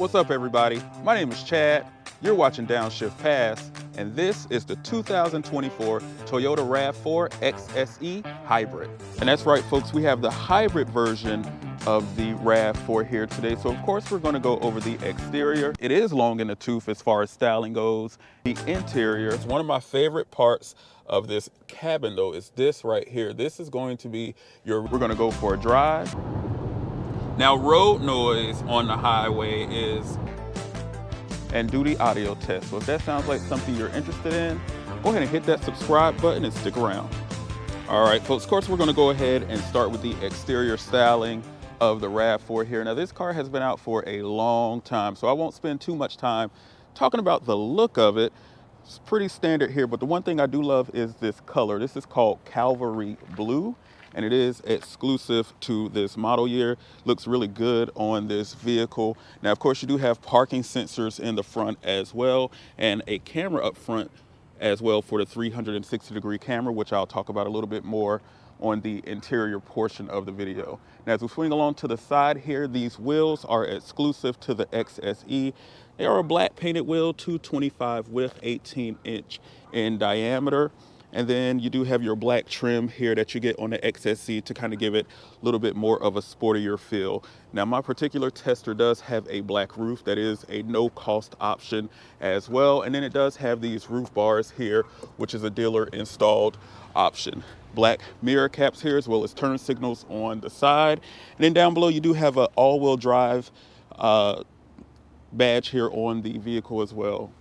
What's up, everybody? My name is Chad. You're watching Downshift Pass, and this is the 2024 Toyota RAV4 XSE Hybrid. And that's right, folks, we have the hybrid version of the RAV4 here today. So of course, we're going to go over the exterior. It is long in the tooth as far as styling goes. The interior is one of my favorite parts of this cabin, though, is this right here. This is going to be we're going to go for a drive. Now, road noise on the highway is and do the audio test. So if that sounds like something you're interested in, go ahead and hit that subscribe button and stick around. All right, folks, of course, we're gonna go ahead and start with the exterior styling of the RAV4 here. Now, this car has been out for a long time, so I won't spend too much time talking about the look of it. It's pretty standard here, but the one thing I do love is this color. This is called Cavalry Blue, and it is exclusive to this model year. Looks really good on this vehicle. Now, of course, you do have parking sensors in the front as well, and a camera up front as well for the 360-degree camera, which I'll talk about a little bit more on the interior portion of the video. Now, as we swing along to the side here, these wheels are exclusive to the XSE. They are a black painted wheel, 225 width, 18-inch in diameter. And then you do have your black trim here that you get on the XSE to kind of give it a little bit more of a sportier feel. Now, my particular tester does have a black roof. That is a no-cost option as well. And then it does have these roof bars here, which is a dealer installed option. Black mirror caps here, as well as turn signals on the side. And then down below, you do have an all-wheel drive badge here on the vehicle as well.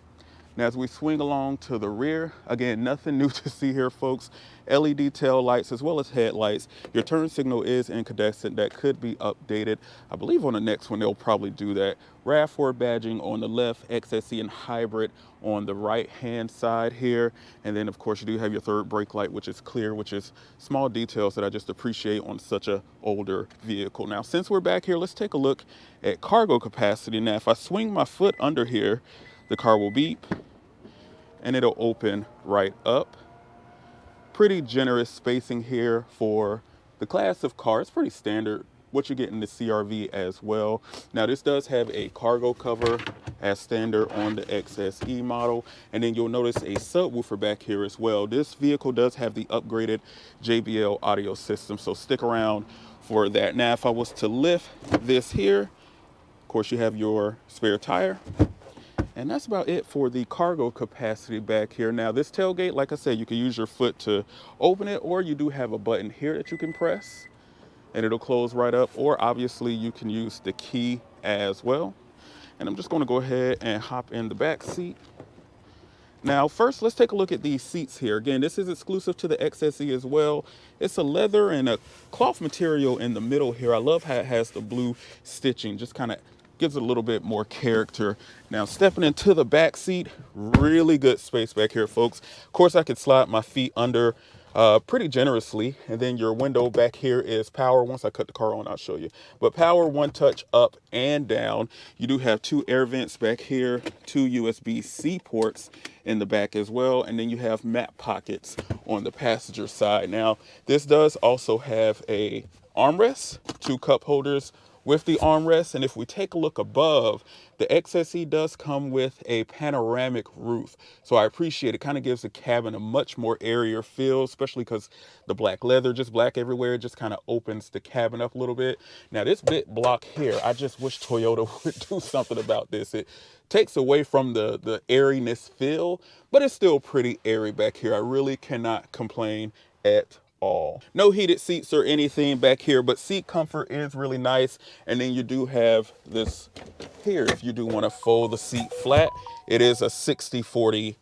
Now, as we swing along to the rear, again, nothing new to see here, folks. LED tail lights as well as headlights. Your turn signal is incandescent. That could be updated. I believe on the next one, they'll probably do that. RAV4 badging on the left, XSE and hybrid on the right-hand side here. And then, of course, you do have your third brake light, which is clear, which is small details that I just appreciate on such a older vehicle. Now, since we're back here, let's take a look at cargo capacity. Now, if I swing my foot under here, the car will beep and it'll open right up. Pretty generous spacing here for the class of car. It's pretty standard what you get in the CRV as well. Now, this does have a cargo cover as standard on the XSE model. And then you'll notice a subwoofer back here as well. This vehicle does have the upgraded JBL audio system, so stick around for that. Now, if I was to lift this here, of course, you have your spare tire. And that's about it for the cargo capacity back here. Now, this tailgate, like I said, you can use your foot to open it, or you do have a button here that you can press and it'll close right up, or obviously you can use the key as well. And I'm just going to go ahead and hop in the back seat. Now, first, let's take a look at these seats here. Again, this is exclusive to the XSE as well. It's a leather and a cloth material in the middle here. I love how it has the blue stitching, just kind of gives it a little bit more character. Now, stepping into the back seat, really good space back here, folks. Of course, I could slide my feet under pretty generously. And then your window back here is power. Once I cut the car on, I'll show you. But power, one touch up and down. You do have two air vents back here, two USB-C ports in the back as well. And then you have map pockets on the passenger side. Now, this does also have a armrest, two cup holders with the armrest. And if we take a look above, the XSE does come with a panoramic roof. So I appreciate it. Kind of gives the cabin a much more airier feel, especially because the black leather, just black everywhere, just kind of opens the cabin up a little bit. Now, this bit block here, I just wish Toyota would do something about this. It takes away from the airiness feel, but it's still pretty airy back here. I really cannot complain at all. No heated seats or anything back here, but seat comfort is really nice. And then you do have this here if you do want to fold the seat flat. It is a 60-40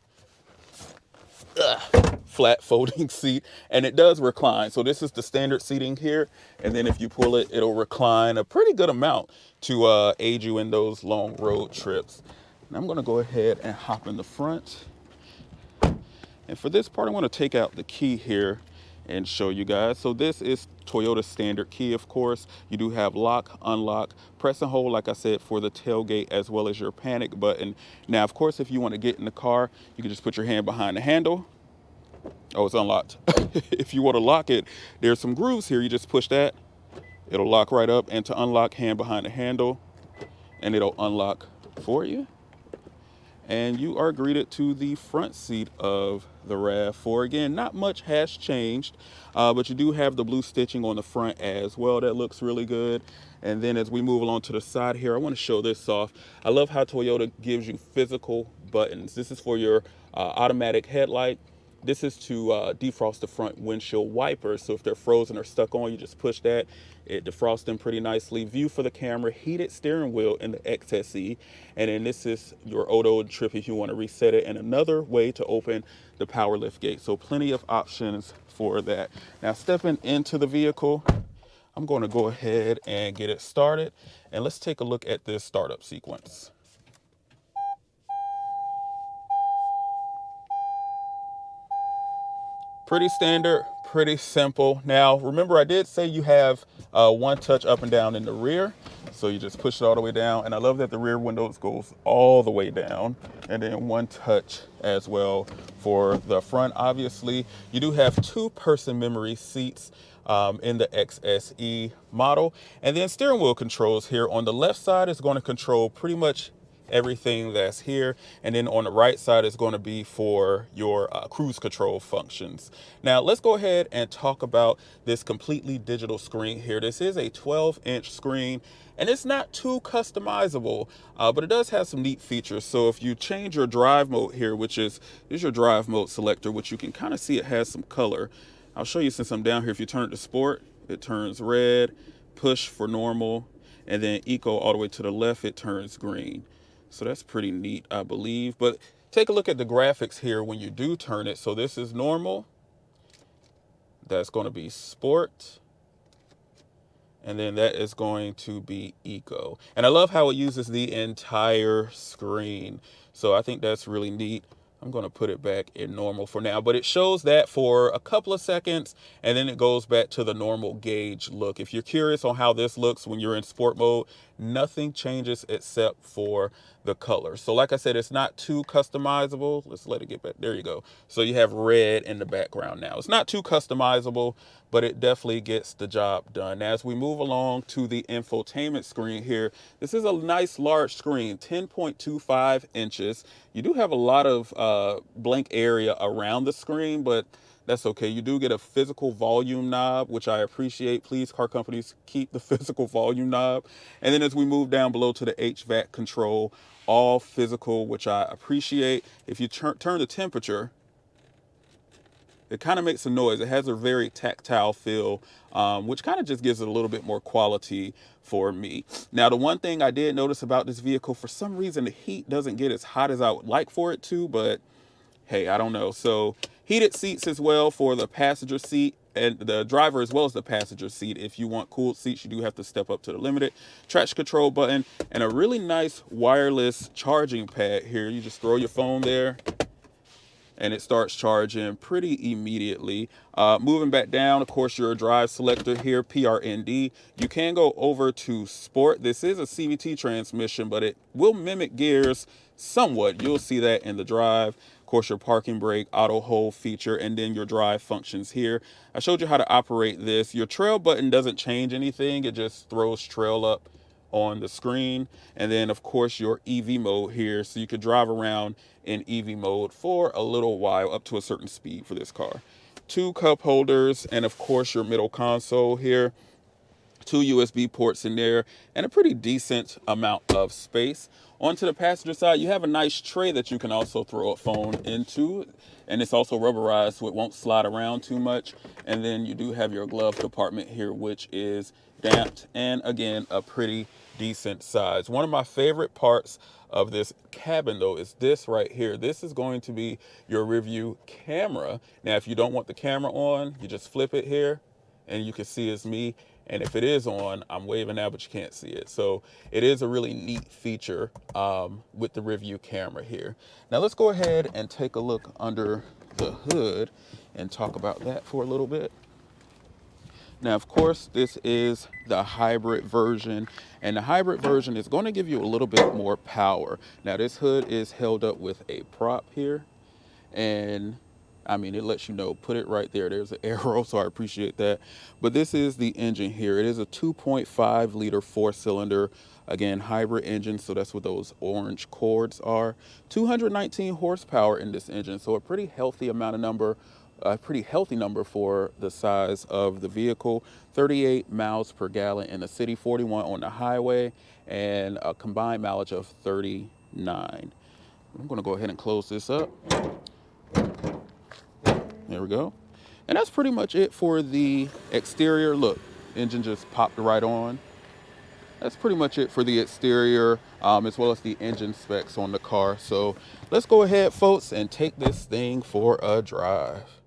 flat folding seat, and it does recline. So this is the standard seating here, and then if you pull it, it'll recline a pretty good amount to aid you in those long road trips. And I'm going to go ahead and hop in the front, and for this part, I want to take out the key here and show you guys. So this is Toyota's standard key, of course. You do have lock, unlock, press and hold, like I said, for the tailgate as well as your panic button. Now, of course, if you want to get in the car, you can just put your hand behind the handle. Oh, it's unlocked. If you want to lock it, there's some grooves here. You just push that, it'll lock right up. And to unlock, hand behind the handle, and it'll unlock for you. And you are greeted to the front seat of the RAV4. Again, not much has changed, but you do have the blue stitching on the front as well. That looks really good. And then as we move along to the side here, I want to show this off. I love how Toyota gives you physical buttons. This is for your automatic headlight. This is to defrost the front windshield wipers. So if they're frozen or stuck on, you just push that. It defrosts them pretty nicely. View for the camera, heated steering wheel in the XSE. And then this is your auto trip if you want to reset it. And another way to open the power lift gate. So plenty of options for that. Now stepping into the vehicle, I'm going to go ahead and get it started. And let's take a look at this startup sequence. Pretty standard, pretty simple. Now, remember I did say you have one touch up and down in the rear. So you just push it all the way down. And I love that the rear windows goes all the way down. And then one touch as well for the front. Obviously, you do have 2-person memory seats in the XSE model. And then steering wheel controls here. On the left side is going to control pretty much everything that's here, and then on the right side is going to be for your cruise control functions. Now let's go ahead and talk about this completely digital screen here. This is a 12-inch screen, and it's not too customizable, but it does have some neat features. So if you change your drive mode here, which is your drive mode selector, which you can kind of see it has some color. I'll show you since I'm down here. If you turn it to sport, it turns red, push for normal, and then eco all the way to the left, it turns green. So that's pretty neat, I believe. But take a look at the graphics here when you do turn it. So this is normal. That's going to be sport. And then that is going to be eco. And I love how it uses the entire screen. So I think that's really neat. I'm going to put it back in normal for now, but it shows that for a couple of seconds, and then it goes back to the normal gauge look. If you're curious on how this looks when you're in sport mode, nothing changes except for the color. So like I said, it's not too customizable. Let's let it get back. There you go. So you have red in the background now. It's not too customizable, but it definitely gets the job done. As we move along to the infotainment screen here, this is a nice large screen, 10.25 inches. You do have a lot of blank area around the screen, but that's okay. You do get a physical volume knob, which I appreciate. Please, car companies, keep the physical volume knob. And then as we move down below to the HVAC control, all physical, which I appreciate. If you turn the temperature, it kind of makes a noise. It has a very tactile feel, which kind of just gives it a little bit more quality for me. Now, the one thing I did notice about this vehicle, for some reason, the heat doesn't get as hot as I would like for it to, but hey, I don't know. So heated seats as well for the passenger seat and the driver as well as the passenger seat. If you want cooled seats, you do have to step up to the limited. Traction control button and a really nice wireless charging pad here. You just throw your phone there and it starts charging pretty immediately. Moving back down, of course, your drive selector here, PRND. You can go over to sport. This is a CVT transmission, but it will mimic gears somewhat. You'll see that in the drive. Of course, your parking brake, auto hold feature, and then your drive functions here. I showed you how to operate this. Your trail button doesn't change anything. It just throws trail up on the screen. And then of course your EV mode here, so you could drive around in EV mode for a little while up to a certain speed for this car. 2 cup holders, and of course your middle console here, 2 USB ports in there, and a pretty decent amount of space. Onto the passenger side, you have a nice tray that you can also throw a phone into, and it's also rubberized so it won't slide around too much. And then you do have your glove compartment here, which is damped, and again, a pretty decent size. One of my favorite parts of this cabin though is this right here. This is going to be your rear view camera. Now, if you don't want the camera on, you just flip it here and you can see it's me. And if it is on, I'm waving now, but you can't see it. So it is a really neat feature with the rear view camera here. Now let's go ahead and take a look under the hood and talk about that for a little bit. Now, of course, this is the hybrid version, and the hybrid version is going to give you a little bit more power. Now, this hood is held up with a prop here, and I mean, it lets you know, put it right there. There's an arrow, so I appreciate that. But this is the engine here. It is a 2.5 liter 4-cylinder, again, hybrid engine. So that's what those orange cords are. 219 horsepower in this engine. So a pretty healthy number for the size of the vehicle. 38 miles per gallon in the city, 41 on the highway, and a combined mileage of 39. I'm gonna go ahead and close this up. There we go. And that's pretty much it for the exterior. Look, engine just popped right on. That's pretty much it for the exterior, as well as the engine specs on the car. So let's go ahead, folks, and take this thing for a drive.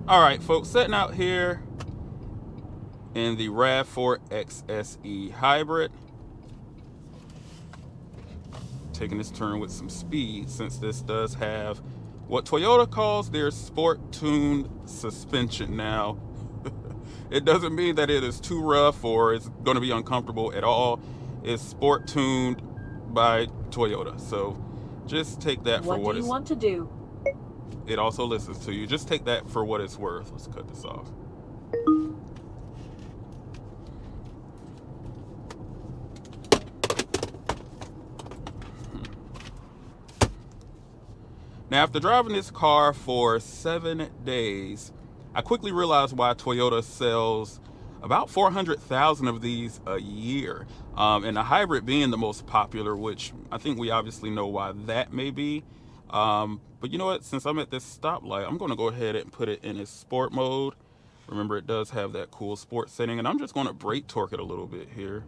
All right, folks, setting out here in the RAV4 XSE hybrid. Taking this turn with some speed, since this does have what Toyota calls their sport-tuned suspension. Now, it doesn't mean that it is too rough or it's going to be uncomfortable at all. It's sport-tuned by Toyota. So just take that for what do you want to do? It also listens to you. Just take that for what it's worth. Let's cut this off. Now, after driving this car for 7 days, I quickly realized why Toyota sells about 400,000 of these a year. And the hybrid being the most popular, which I think we obviously know why that may be. But you know what? Since I'm at this stoplight, I'm going to go ahead and put it in its sport mode. Remember, it does have that cool sport setting. And I'm just going to brake torque it a little bit here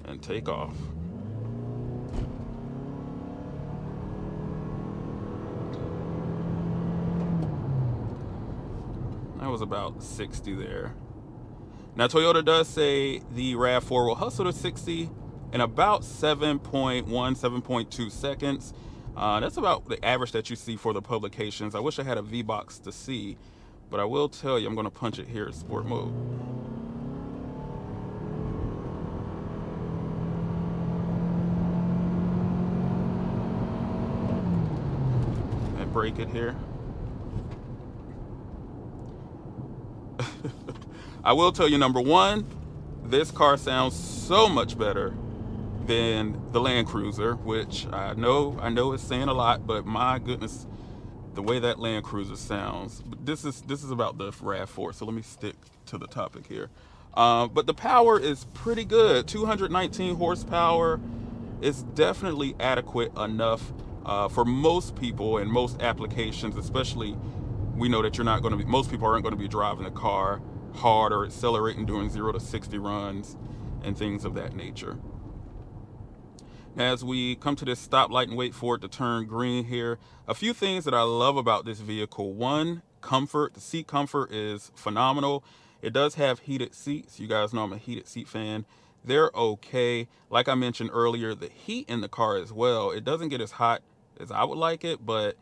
and take off. That was about 60 there. Now, Toyota does say the RAV4 will hustle to 60 in about 7.1, 7.2 seconds. That's about the average that you see for the publications. I wish I had a V-Box to see, but I will tell you, I'm going to punch it here in sport mode. And brake it here. I will tell you, number one, this car sounds so much better than the Land Cruiser, which I know is saying a lot, but my goodness, the way that Land Cruiser sounds. But this is about the RAV4, so let me stick to the topic here. But the power is pretty good. 219 horsepower is definitely adequate enough for most people and most applications, especially we know that most people aren't going to be driving the car hard or accelerating doing 0 to 60 runs and things of that nature. As we come to this stoplight and wait for it to turn green here, a few things that I love about this vehicle. One, comfort. The seat comfort is phenomenal. It does have heated seats. You guys know I'm a heated seat fan. They're okay. Like I mentioned earlier, the heat in the car as well. It doesn't get as hot as I would like it, but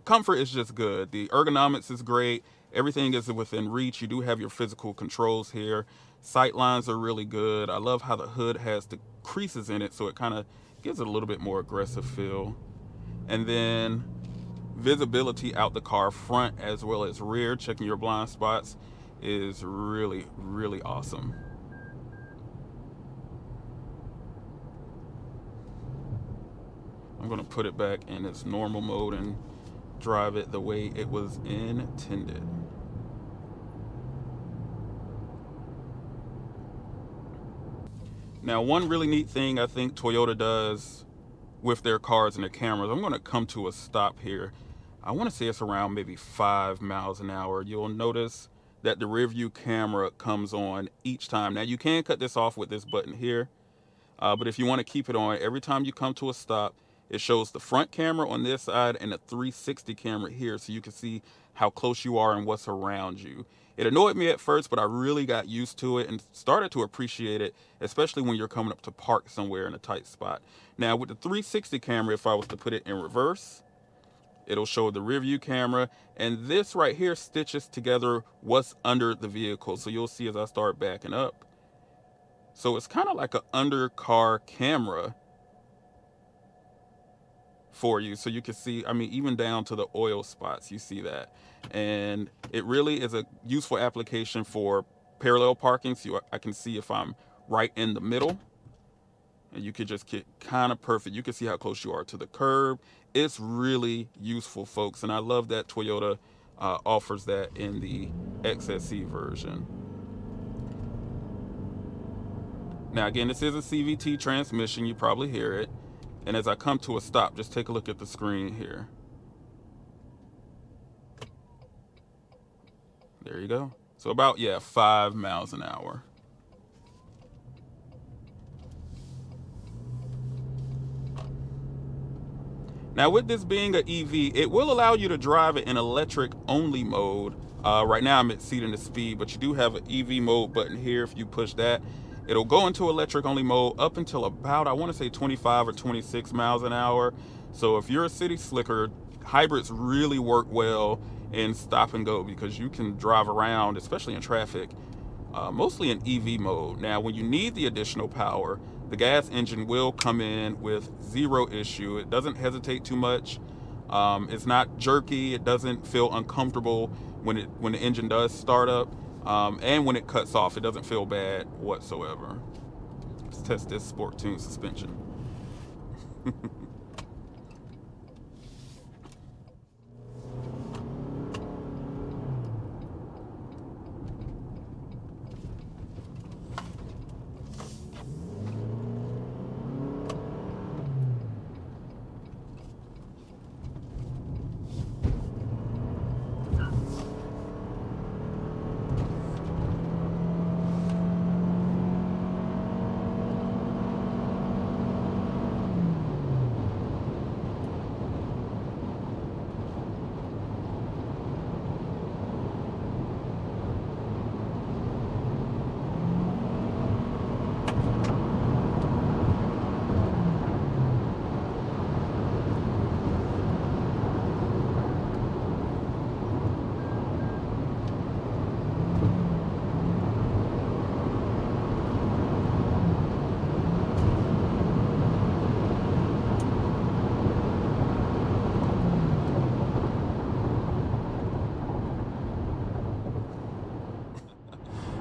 comfort is just good. The ergonomics is great. Everything is within reach. You do have your physical controls here. Sight lines are really good. I love how the hood has the creases in it, so it kind of gives it a little bit more aggressive feel. And then visibility out the car front as well as rear, checking your blind spots, is really, really awesome. I'm going to put it back in its normal mode and drive it the way it was intended. Now, one really neat thing I think Toyota does with their cars and their cameras, I'm going to come to a stop here. I want to say it's around maybe 5 miles an hour. You'll notice that the rear view camera comes on each time. Now, you can cut this off with this button here, but if you want to keep it on, every time you come to a stop, it shows the front camera on this side and the 360 camera here, so you can see how close you are and what's around you. It annoyed me at first, but I really got used to it and started to appreciate it, especially when you're coming up to park somewhere in a tight spot. Now, with the 360 camera, if I was to put it in reverse, it'll show the rear view camera, and this right here stitches together what's under the vehicle. So you'll see as I start backing up. So it's kind of like an under car camera for you. So you can see, I mean, even down to the oil spots, you see that. And it really is a useful application for parallel parking. So I can see if I'm right in the middle, and you could just get kind of perfect. You can see how close you are to the curb. It's really useful, folks. And I love that Toyota offers that in the XSE version. Now, again, this is a CVT transmission. You probably hear it. And as I come to a stop, just take a look at the screen here. There you go. So about, 5 miles an hour. Now, with this being an EV, it will allow you to drive it in electric only mode. Right now I'm exceeding the speed, but you do have an EV mode button here. If you push that, it'll go into electric only mode up until about, I want to say 25 or 26 miles an hour. So if you're a city slicker, hybrids really work well in stop and go, because you can drive around, especially in traffic, mostly in EV mode. Now, when you need the additional power, the gas engine will come in with zero issue. It doesn't hesitate too much. It's not jerky. It doesn't feel uncomfortable when the engine does start up. And when it cuts off, it doesn't feel bad whatsoever. Let's test this sport tune suspension.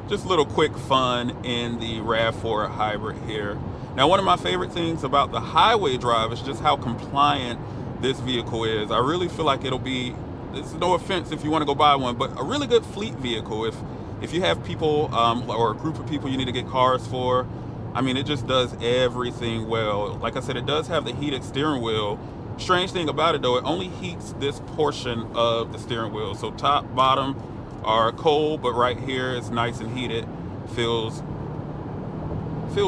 Just a little quick fun in the RAV4 hybrid here. Now, one of my favorite things about the highway drive is just how compliant this vehicle is. I really feel like it'll be, it's no offense if you want to go buy one, but a really good fleet vehicle. If you have people or a group of people you need to get cars for, I mean, it just does everything well. Like I said, it does have the heated steering wheel. Strange thing about it though, it only heats this portion of the steering wheel. So top, bottom are cold, but right here it's nice and heated. Feels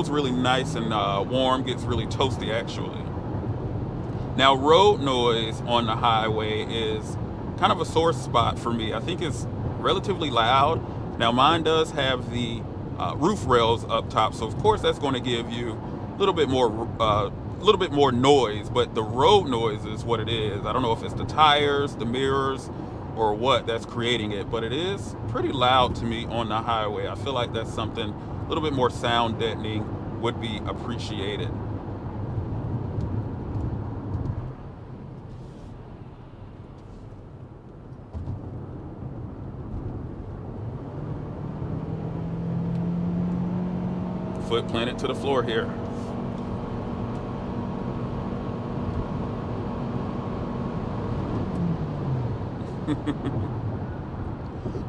really nice and warm, gets really toasty actually. Now, road noise on the highway is kind of a sore spot for me. I think it's relatively loud. Now, mine does have the roof rails up top, so of course that's going to give you a little bit more noise, but the road noise is what it is. I don't know if it's the tires, the mirrors, or what that's creating it, but it is pretty loud to me on the highway. I feel like that's something a little bit more sound deadening would be appreciated. Foot planted to the floor here.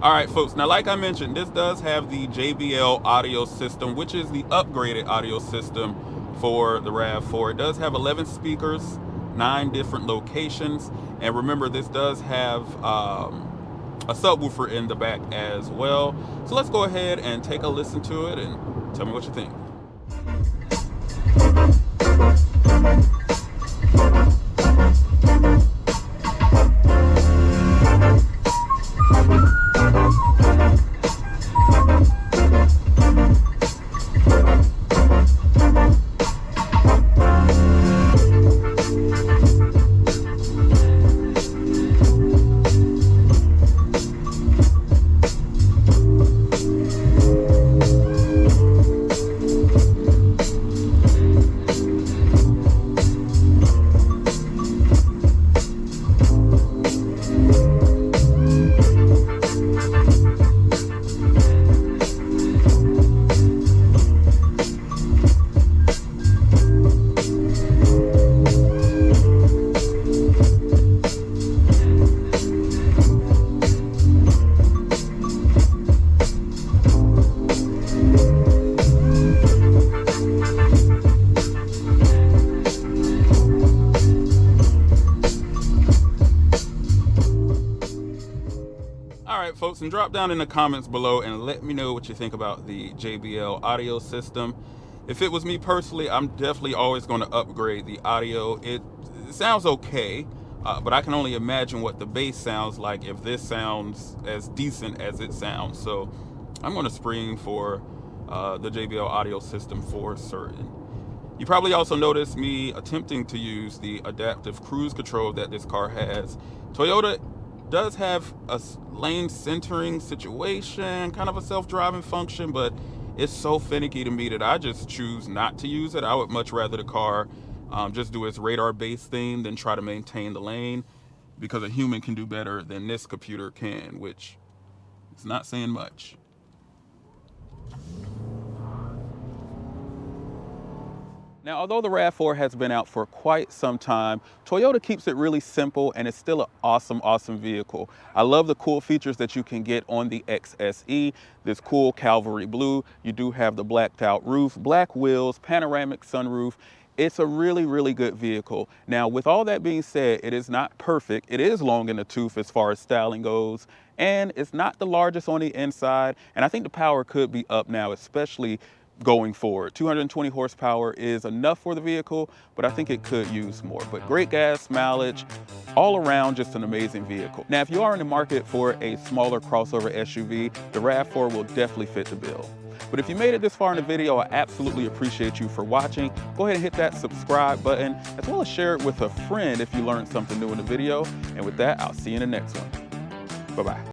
All right, folks, now like I mentioned, this does have the JBL audio system, which is the upgraded audio system for the RAV4. It does have 11 speakers, 9 different locations, and remember, this does have a subwoofer in the back as well. So let's go ahead and take a listen to it and tell me what you think. folks, and drop down in the comments below and let me know what you think about the JBL audio system. If it was me personally, I'm definitely always going to upgrade the audio. It sounds okay, but I can only imagine what the bass sounds like if this sounds as decent as it sounds. So I'm going to spring for the JBL audio system for certain. You probably also noticed me attempting to use the adaptive cruise control that this car has. Toyota does have a lane centering situation, kind of a self-driving function, but it's so finicky to me that I just choose not to use it. I would much rather the car just do its radar-based thing than try to maintain the lane, because a human can do better than this computer can, which is not saying much. Now, although the RAV4 has been out for quite some time, Toyota keeps it really simple, and it's still an awesome vehicle. I love the cool features that you can get on the XSE, this cool Cavalry blue. You do have the blacked out roof, black wheels, panoramic sunroof. It's a really good vehicle. Now, with all that being said, it is not perfect. It is long in the tooth as far as styling goes, and it's not the largest on the inside. And I think the power could be up now, especially going forward. 220 horsepower is enough for the vehicle, but I think it could use more. But great gas mileage, all around just an amazing vehicle. Now, if you are in the market for a smaller crossover SUV, the RAV4 will definitely fit the bill. But if you made it this far in the video, I absolutely appreciate you for watching. Go ahead and hit that subscribe button, as well as share it with a friend if you learned something new in the video. And with that, I'll see you in the next one. Bye-bye.